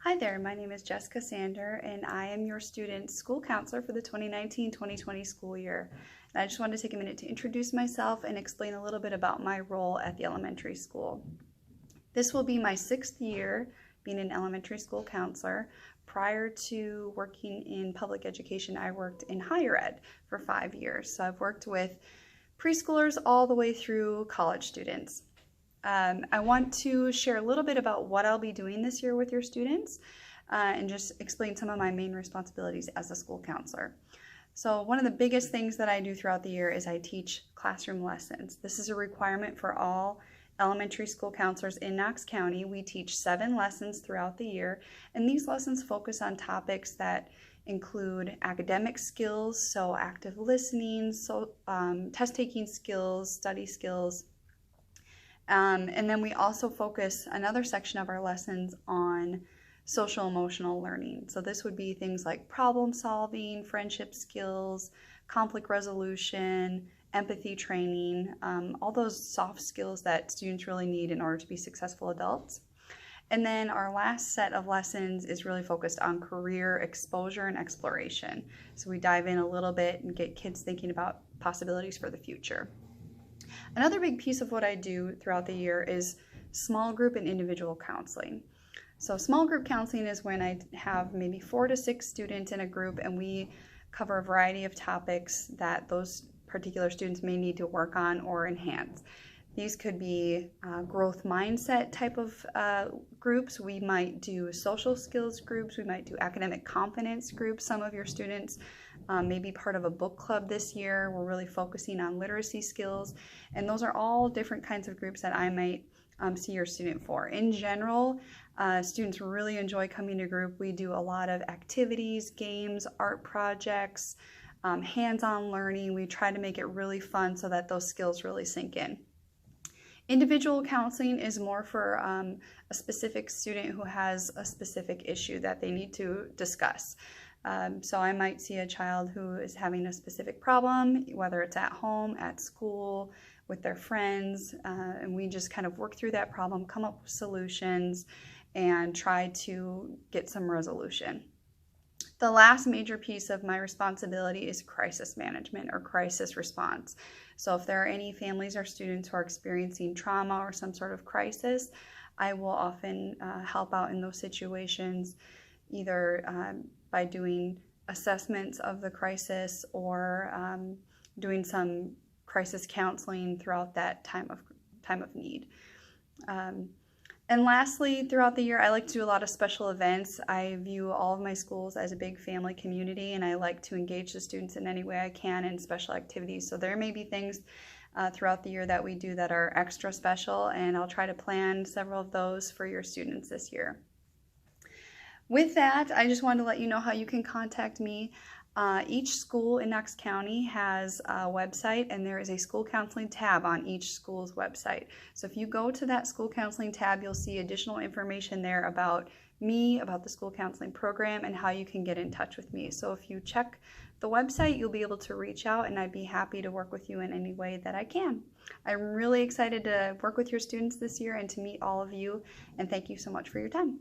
Hi there, my name is Jessica Sander and I am your student school counselor for the 2019-2020 school year. And I just wanted to take a minute to introduce myself and explain a little bit about my role at the elementary school. This will be my 6th year being an elementary school counselor. Prior to working in public education, I worked in higher ed for 5 years. So I've worked with preschoolers all the way through college students. I want to share a little bit about what I'll be doing this year with your students and just explain some of my main responsibilities as a school counselor. So one of the biggest things that I do throughout the year is I teach classroom lessons. This is a requirement for all elementary school counselors in Knox County. We teach 7 lessons throughout the year, and these lessons focus on topics that include academic skills, so active listening, test-taking skills, study skills. And then we also focus another section of our lessons on social emotional learning. So this would be things like problem solving, friendship skills, conflict resolution, empathy training, all those soft skills that students really need in order to be successful adults. And then our last set of lessons is really focused on career exposure and exploration. So we dive in a little bit and get kids thinking about possibilities for the future. Another big piece of what I do throughout the year is small group and individual counseling. So small group counseling is when I have maybe 4 to 6 students in a group and we cover a variety of topics that those particular students may need to work on or enhance. These could be growth mindset type of groups. We might do social skills groups. We might do academic confidence groups. Some of your students may be part of a book club this year. We're really focusing on literacy skills. And those are all different kinds of groups that I might see your student for. In general, students really enjoy coming to group. We do a lot of activities, games, art projects, hands-on learning. We try to make it really fun so that those skills really sink in. Individual counseling is more for a specific student who has a specific issue that they need to discuss. So I might see a child who is having a specific problem, whether it's at home, at school, with their friends, and we just kind of work through that problem, come up with solutions, and try to get some resolution. The last major piece of my responsibility is crisis management or crisis response. So if there are any families or students who are experiencing trauma or some sort of crisis, I will often help out in those situations, either by doing assessments of the crisis or doing some crisis counseling throughout that time of need. And lastly, throughout the year, I like to do a lot of special events. I view all of my schools as a big family community, and I like to engage the students in any way I can in special activities. So there may be things throughout the year that we do that are extra special, and I'll try to plan several of those for your students this year. With that, I just wanted to let you know how you can contact me. Each school in Knox County has a website, and there is a school counseling tab on each school's website. So if you go to that school counseling tab, you'll see additional information there about me, about the school counseling program, and how you can get in touch with me. So if you check the website, you'll be able to reach out, and I'd be happy to work with you in any way that I can. I'm really excited to work with your students this year and to meet all of you, and thank you so much for your time.